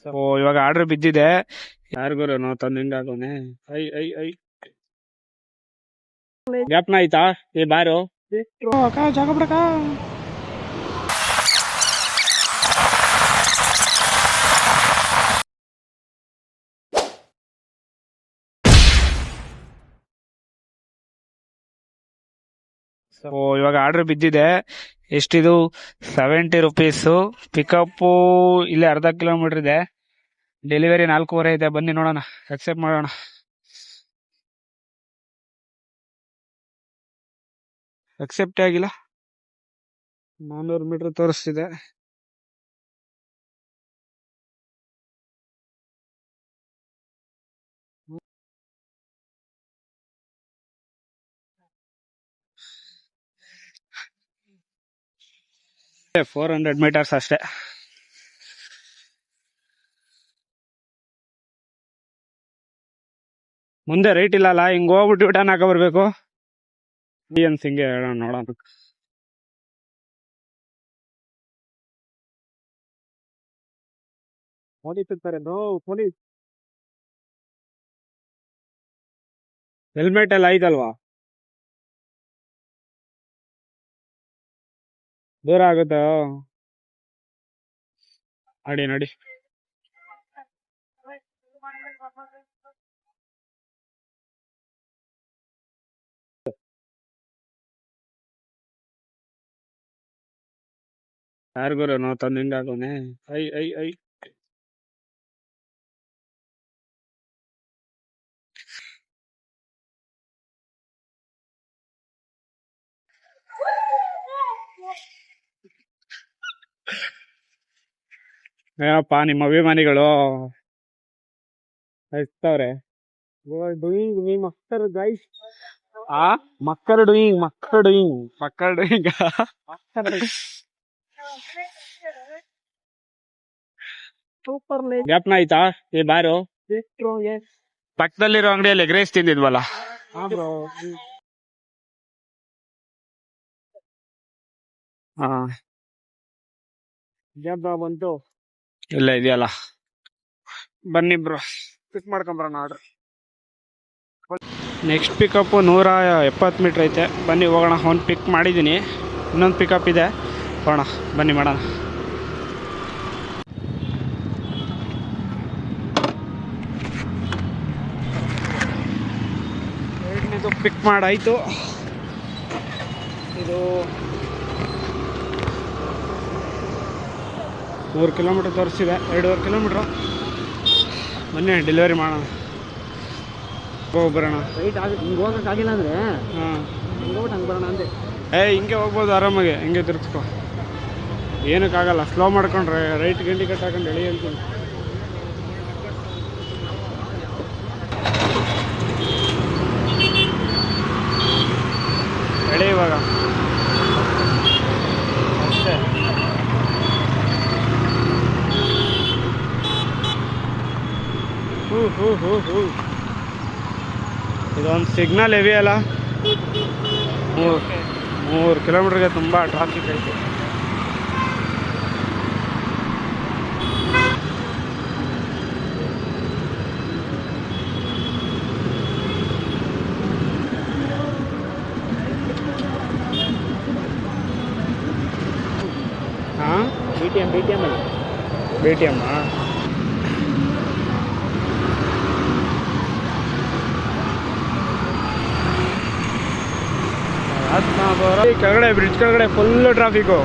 ಓ ಇವಾಗ ಆರ್ಡರ್ ಬಿದ್ದಿದೆ. ಯಾರಿಗೂ ನಾವು ತಂದು ಹಿಂಗಾಗೋನೆ. ಐ ಐ ಐ ಜ್ಞಾಪನ ಆಯ್ತಾ? ಏ ಬಾರು ಜಾಗ ಬಿಡಕ. ಓ ಇವಾಗ ಆರ್ಡರ್ ಬಿದ್ದಿದೆ. ಎಷ್ಟಿದು? 70 ರುಪೀಸು. ಪಿಕಪ್ಪು ಇಲ್ಲಿ ಅರ್ಧ ಕಿಲೋಮೀಟರ್ ಇದೆ. ಡೆಲಿವರಿ 4:15 ಇದೆ. ಬನ್ನಿ ನೋಡೋಣ, ಅಕ್ಸೆಪ್ಟ್ ಮಾಡೋಣ. ಅಕ್ಸೆಪ್ಟ್ ಆಗಿಲ್ಲ. 400 ಮೀಟರ್ ತೋರಿಸ್ತಿದೆ. $400 ಮೀಟರ್ಸ್ ಅಷ್ಟೇ. ಮುಂದೆ ರೈಟ್ ಇಲ್ಲಲ್ಲ, ಹಿಂಗ್ ಹೋಗ್ಬಿಟ್ಟು ರಿಟರ್ನ್ ಹಾಕ ಬರ್ಬೇಕು. ಹಿಂಗೆ ನೋಡೋಣ. ಪೊಲೀಸ್ ಪೊಲೀಸ್ ಹೆಲ್ಮೆಟ್ ಎಲ್ಲ ಐತಲ್ವಾ? ದೂರ ಆಗುತ್ತ ಅಡಿ ನೋಡಿ. ಯಾರಿಗೂ ನಾವು ತಂದು ಹಿಂಗಾಗೋನೆ. ಐ ಐ ಐ ಏನಪ್ಪ ನಿಮ್ಮ ಅಭಿಮಾನಿಗಳು ಇರ್ತವ್ರೆ. ಮಕ್ಕಳು ಡೂಯಿಂಗ್ ಜ್ಞಾಪನ ಆಯ್ತಾ? ಏ ಬಾರು ಪಕ್ಕದಲ್ಲಿರೋ ಅಂಗಡಿಯಲ್ಲಿ ಎಗ್ ರೈಸ್ ತಿಂದಿದ್ವಲ್ಲ. ಬಂತು ಇಲ್ಲ ಇದೆಯಲ್ಲ. ಬನ್ನಿ ಬ್ರೋ, ಪಿಕ್ ಮಾಡ್ಕೊಂಬರೋಣ ಆರ್ಡರ್. ನೆಕ್ಸ್ಟ್ ಪಿಕಪ್ಪು 170 ಮೀಟ್ರ್ ಐತೆ. ಬನ್ನಿ ಹೋಗೋಣ. ಒಂದು ಪಿಕ್ ಮಾಡಿದ್ದೀನಿ, ಇನ್ನೊಂದು ಪಿಕಪ್ ಇದೆ, ಹೋಗೋಣ ಬನ್ನಿ ಮಾಡೋಣ. ಎರಡನೇದು ಪಿಕ್ ಮಾಡಾಯಿತು. ಇದು 3 ಕಿಲೋಮೀಟರ್ ತೋರಿಸಿದೆ, 2.5 ಕಿಲೋಮೀಟ್ರು. ಬನ್ನಿ ಡೆಲಿವರಿ ಮಾಡೋಣ, ಹೋಗ್ಬರೋಣ. ರೈಟ್ ಆಗುತ್ತೆ. ಹಿಂಗೆ ಹೋಗೋಕ್ಕಾಗಿಲ್ಲ ಅಂದರೆ ಹೋಗ್ಬಿಟ್ಟು ಹಂಗೆ ಬರೋಣ ಅಂದೆ. ಹಿಂಗೆ ಹೋಗ್ಬೋದು ಆರಾಮಾಗಿ, ಹಿಂಗೆ ತಿರ್ಸ್ಕೊ, ಏನಕ್ಕಾಗಲ್ಲ. ಸ್ಲೋ ಮಾಡ್ಕೊಂಡ್ರೆ ರೈಟ್ ಗಂಟೆ ಕಟ್ ಹಾಕೊಂಡು ಎಳಿ ಅಂತೀನಿ. ಎಳಿ ಇವಾಗ ಅಷ್ಟೇ. ಇದೊಂದು ಸಿಗ್ನಲ್ ಹೆವಿ ಅಲ್ಲ. 3 ಕಿಲೋಮೀಟರ್ಗೆ ತುಂಬ ಟ್ರಾಫಿಕ್ ಐತೆ. ಹಾಂ ಬಿ ಟಿ ಎಮ್ ಕೆಳಗಡೆ, ಬ್ರಿಡ್ಜ್ ಕೆಳಗಡೆ ಫುಲ್ಲು ಟ್ರಾಫಿಕ್ಕು.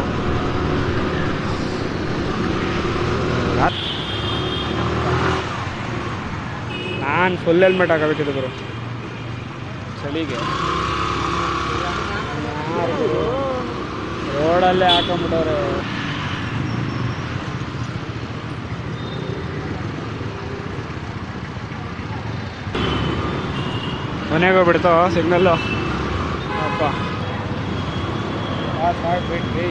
ನಾನು ಫುಲ್ ಹೆಲ್ಮೆಟ್ ಹಾಕಬೇಕಿದ್ದು ಗುರು, ಚಳಿಗೆ. ರೋಡಲ್ಲೇ ಹಾಕೊಂಡ್ಬಿಟ್ಟವ್ರೆ. ಮನೆಗೆ ಬಿಡ್ತಾವ ಸಿಗ್ನಲ್ಲು. ಅಪ್ಪ ಬಿಟ್ರಿ.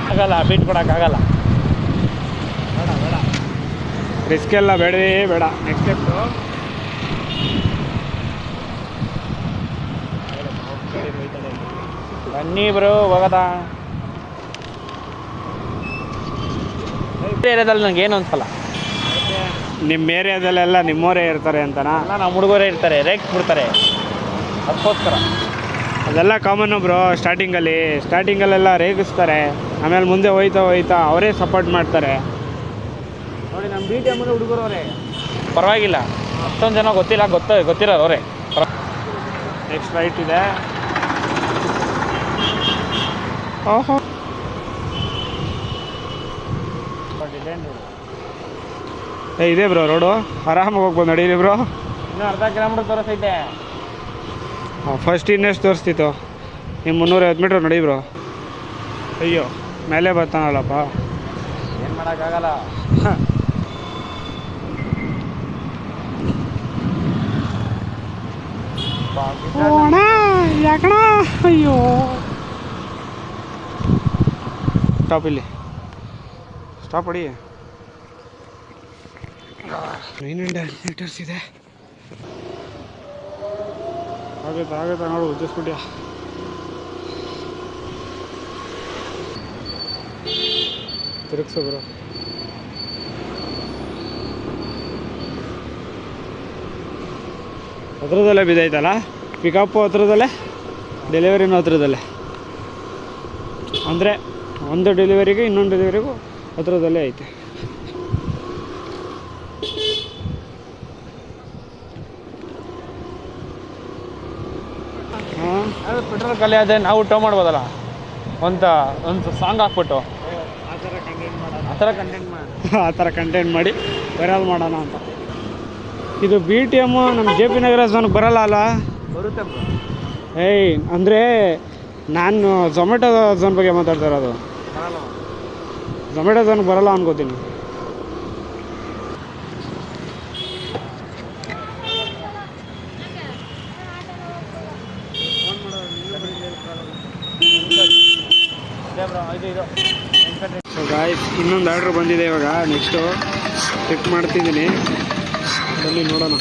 ಆಗಲ್ಲ, ಬಿಟ್ಕೊಡಕ್ಕಾಗಲ್ಲ. ಬೇಡ ರಿಸ್ಕ್ ಎಲ್ಲ ಬೇಡವೇ ಬೇಡ. ನೆಕ್ಸ್ಟ್ ಸ್ಟೆಪ್ಪು ಬನ್ನಿ ಬ್ರೋ ಹೋಗದ ಏರಿಯಾದಲ್ಲಿ ನಂಗೆ ಏನು ಅನ್ಸಲ್ಲ. ನಿಮ್ಮ ಏರಿಯಾದಲ್ಲೆಲ್ಲ ನಿಮ್ಮವರೇ ಇರ್ತಾರೆ ಅಂತನಾ? ಎಲ್ಲ ನಮ್ಮ ಹುಡುಗರೇ ಇರ್ತಾರೆ, ರೇಕ್ಸ್ ಬಿಡ್ತಾರೆ, ಅದಕ್ಕೋಸ್ಕರ. ಅದೆಲ್ಲ ಕಾಮನ್ನು ಬ್ರೋ. ಸ್ಟಾರ್ಟಿಂಗಲ್ಲೆಲ್ಲ ರೇಗಿಸ್ತಾರೆ, ಆಮೇಲೆ ಮುಂದೆ ಹೋಯ್ತಾ ಅವರೇ ಸಪೋರ್ಟ್ ಮಾಡ್ತಾರೆ. ನೋಡಿ ನಮ್ಮ ಬಿ ಟಿ ಎಮ್ ಹುಡುಗರು ಅವರೇ, ಪರವಾಗಿಲ್ಲ. ಅಷ್ಟೊಂದು ಜನ ಗೊತ್ತಿರೋರು ಅವರೇ. ನೆಕ್ಸ್ಟ್ ರೈಟ್ ಇದೆ. ಓಹೋ, ಇದೆ ಬ್ರೋ ರೋಡು. ಆರಾಮಾಗಿ ಹೋಗ್ಬೋದು, ನಡೀರಿ ಬ್ರೋ. ಇನ್ನೂ ಅರ್ಧ ಕಿಲೋಮೀಟರ್ ತೋರಿಸೈತೆ. ಫಸ್ಟ್ ಇನ್ನೆಷ್ಟು ತೋರಿಸ್ತಿತ್ತು? ನಿಮ್ಮ 350 ಮೀಟ್ರ್ ನಡಿ ಬ್ರೋ. ಅಯ್ಯೋ, ಮೇಲೆ ಬರ್ತಾನಲ್ಲಪ್ಪ, ಏನು ಮಾಡೋಕ್ಕಾಗಲ್ಲ. ಯಾಕಣ? ಅಯ್ಯೋ, ಸ್ಟಾಪ್, ಇಲ್ಲಿ ಸ್ಟಾಪ್ ಹೊಡಿ. 900 ಮೀಟರ್ಸ್ ಇದೆ. ಆಗುತ್ತೆ ನೋಡು, ಉಜ್ಜಿಸ್ಬಿಟ್ಯಾ. ತಿರುಗಿಸು ಬ್ರೋ. ಹತ್ರದಲ್ಲೇ ಬಿದ್ದೈತಲ್ಲ ಪಿಕಪ್ಪು, ಹತ್ರದಲ್ಲೇ ಡೆಲಿವರಿನೂ ಹತ್ರದಲ್ಲೇ. ಅಂದರೆ ಒಂದು ಡೆಲಿವರಿಗೆ ಇನ್ನೊಂದು ಡೆಲಿವರಿಗೂ ಹತ್ರದಲ್ಲೇ ಐತೆ. ಪೆಟ್ರೋಲ್ ಖಾಲಿ ಆದರೆ ನಾವು ಟೋ ಮಾಡ್ಬೋದಲ್ಲ, ಒಂದು ಸಾಂಗ್ ಹಾಕ್ಬಿಟ್ಟು ಆ ಥರ ಕಂಟೆಂಟ್ ಮಾಡಿ ವೈರಲ್ ಮಾಡೋಣ ಅಂತ. ಇದು ಬಿ ಟಿ ಎಮ್ಮು ನಮ್ಮ ಜೆ ಪಿ ನಗರ ಝೋನ್ಗೆ ಬರೋಲ್ಲ ಅಲ್ಲ? ಬರುತ್ತೆ ಬ್ರೋ. ಅಂದರೆ ನಾನು ಝೊಮ್ಯಾಟೊ ಝೋನ್ ಬಗ್ಗೆ ಮಾತಾಡ್ತಾ ಇರೋದು. ಝೊಮ್ಯಾಟೊ ಝೋನ್ಗೆ ಬರೋಲ್ಲ ಅನ್ಕೋತೀನಿ. ಸೊ ಗಾಯ್ಸ್, ಇನ್ನೊಂದು ಆರ್ಡ್ರ್ ಬಂದಿದೆ ಇವಾಗ. ನೆಕ್ಸ್ಟು ಚೆಕ್ ಮಾಡ್ತಿದ್ದೀನಿ, ಬನ್ನಿ ನೋಡೋಣ.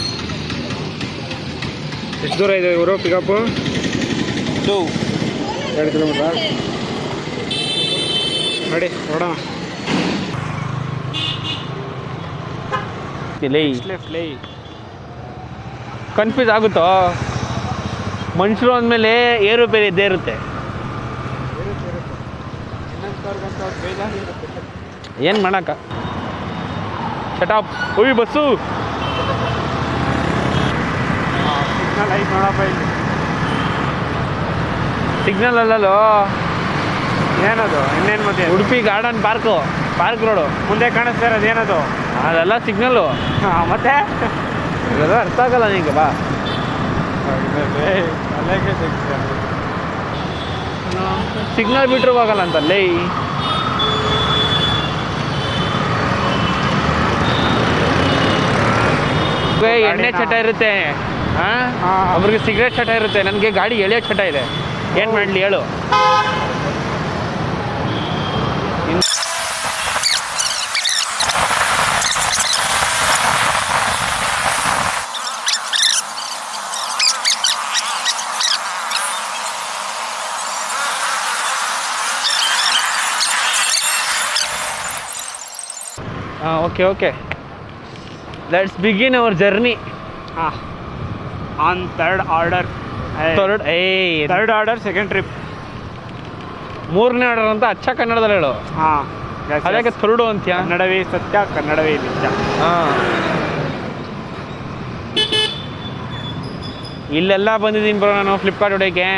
ಎಷ್ಟು ದೂರ ಇದೆ ಇವರು ಪಿಕಪ್ಪು? 2 ಕಿಲೋಮೀಟ್ರ್. ನೋಡಿ ನೋಡೋಣ. ಕನ್ಫ್ಯೂಸ್ ಆಗುತ್ತೋ? ಮನುಷ್ಯರು ಅಂದಮೇಲೆ ಏರುಪೇರು ಇದ್ದೇ ಇರುತ್ತೆ. ಏನು ಮಾಡಕ್ಕ? ಶಟಾಪ್. ಉಯ್ ಬಸ್ಸು ಸಿಗ್ನಲ್ ಐತೆ ನೋಡಪ್ಪ ಇಲ್ಲಿ. ಸಿಗ್ನಲ್ ಅಲ್ಲಲ್ಲೋ, ಏನದು? ಇನ್ನೇನು ಮತ್ತೆ? ಉಡುಪಿ ಗಾರ್ಡನ್ ಪಾರ್ಕ್ ರೋಡು ಮುಂದೆ ಕಾಣಿಸ್ತಾ ಇರೋದು ಏನದು? ಅದೆಲ್ಲ ಸಿಗ್ನಲ್ಲು. ಮತ್ತೆ ಅದೆಲ್ಲ ಅರ್ಥ ಆಗಲ್ಲ ನಿಂಗೆ. ಬಾ, ಸಿಗ್ನಲ್ ಬಿಟ್ಟರು ಹೋಗಲ್ಲ ಅಂತಲ್ಲೇ. ಎಣ್ಣೆ ಚಟ ಇರುತ್ತೆ, ಒಬ್ರಿಗೆ ಸಿಗರೇಟ್ ಚಟ ಇರುತ್ತೆ, ನನಗೆ ಗಾಡಿ ಎಳೆಯೋ ಚಟ ಇದೆ. ಏನು ಮಾಡಲಿ ಹೇಳು? Okay, let's begin hour journey on third order. Second trip. 3ನೇ ಆರ್ಡರ್ ಅಂತ ಅಚ್ಚ ಕನ್ನಡದಲ್ಲಿ ಹೇಳು. ಅದಕ್ಕೆ ಥರ್ಡು ಅಂತ್ಯ. ಕನ್ನಡವೇ ಸತ್ಯ, ಕನ್ನಡವೇ ನಿತ್ಯ. ಇಲ್ಲೆಲ್ಲ ಬಂದಿದ್ದೀನಿ ಬ್ರೋ ನಾನು ಫ್ಲಿಪ್ಕಾರ್ಟ್ ಹೊಡೆಯೋಕ್ಕೆ.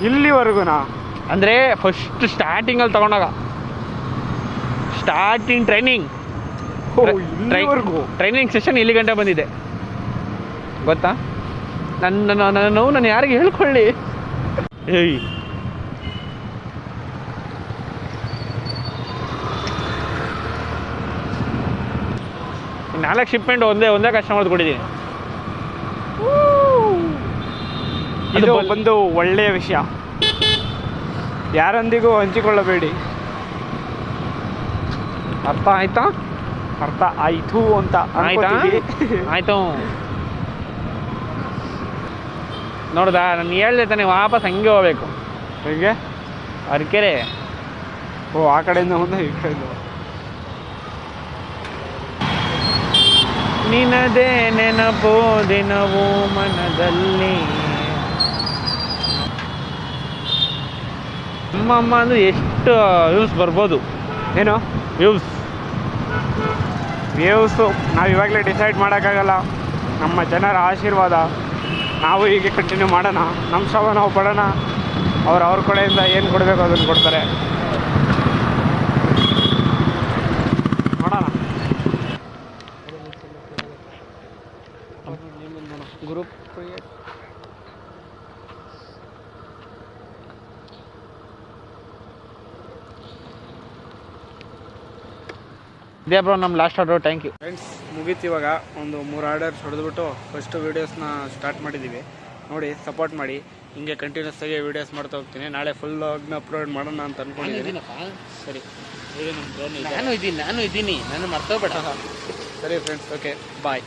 ಇಲ್ಲಿವರೆಗುನಾ? ಅಂದರೆ ಫಸ್ಟ್ ಸ್ಟಾರ್ಟಿಂಗಲ್ಲಿ ತಗೊಂಡಾಗ, ಸ್ಟಾರ್ಟಿಂಗ್ ಟ್ರೈನಿಂಗ್ ಸೆಷನ್ ಇಲ್ಲಿ ಗಂಟೆ ಬಂದಿದೆ ಗೊತ್ತಾ? ನಾನು ಯಾರಿಗೆ ಹೇಳ್ಕೊಳ್ಳಿ? ಏಯ್, ನಾಲ್ಕು ಶಿಪ್ಮೆಂಟ್ ಒಂದೇ ಕಸ್ಟಮರ್ ಕೊಟ್ಟಿದ್ದೀನಿ. ಇದು ಒಂದು ಒಳ್ಳೆಯ ವಿಷಯ, ಯಾರೊಂದಿಗೂ ಹಂಚಿಕೊಳ್ಳಬೇಡಿ. ಅರ್ಥ ಆಯ್ತಾ? ಅರ್ಥ ಆಯ್ತು ಅಂತ ಆಯ್ತು. ನೋಡ್ದಾ, ನಾನು ಹೇಳ್ದೆ ತಾನೆ ವಾಪಸ್ ಹಂಗೆ ಹೋಗ್ಬೇಕು. ಹೇಗೆ? ಅರಕೆರೆ. ಓ ಆ ಕಡೆಯಿಂದ ಒಂದು ಈ ಕಡೆಯಿಂದ. ನಿನದೇ ನೆನಪೋ ದಿನವೂ ಮನದಲ್ಲಿ. ಅಮ್ಮಮ್ಮ ಅಂದ್ರೆ ಎಷ್ಟು ವ್ಯೂಸ್ ಬರ್ಬೋದು? ಏನು ವ್ಯೂಸ್ ನಾವು ಇವಾಗಲೇ ಡಿಸೈಡ್ ಮಾಡೋಕ್ಕಾಗಲ್ಲ. ನಮ್ಮ ಜನರ ಆಶೀರ್ವಾದ. ನಾವು ಹೀಗೆ ಕಂಟಿನ್ಯೂ ಮಾಡೋಣ. ನಮ್ಮ ಶ್ರಮ ನಾವು ಪಡೋಣ. ಅವ್ರ ಕಡೆಯಿಂದ ಏನು ಕೊಡಬೇಕು ಅದನ್ನು ಕೊಡ್ತಾರೆ. ನೋಡೋಣ. Group create. ಇದೇ ಬ್ರೋ ನಮ್ಮ last order. Thank you friends. ಮುಗೀತು ಇವಾಗ. ಒಂದು 3 ಆರ್ಡರ್ಸ್ ಹೊಡೆದ್ಬಿಟ್ಟು ಫಸ್ಟ್ ವೀಡಿಯೋಸ್ನ ಸ್ಟಾರ್ಟ್ ಮಾಡಿದ್ದೀವಿ. ನೋಡಿ ಸಪೋರ್ಟ್ ಮಾಡಿ. ಹಿಂಗೆ ಕಂಟಿನ್ಯೂಸ್ ಆಗಿ ವೀಡಿಯೋಸ್ ಮಾಡ್ತಾ ಹೋಗ್ತೀನಿ. ನಾಳೆ ಫುಲ್ ಅಪ್ಲೋಡ್ ಮಾಡೋಣ ಅಂತ ಅನ್ಕೊಂಡಿದ್ದೀನಿ. ಸರಿ ನಾನು ಇದ್ದೀನಿ ನಾನು ಮರ್ತೋಗ್ಬೇಡ. ಸರಿ ಫ್ರೆಂಡ್ಸ್. Okay bye.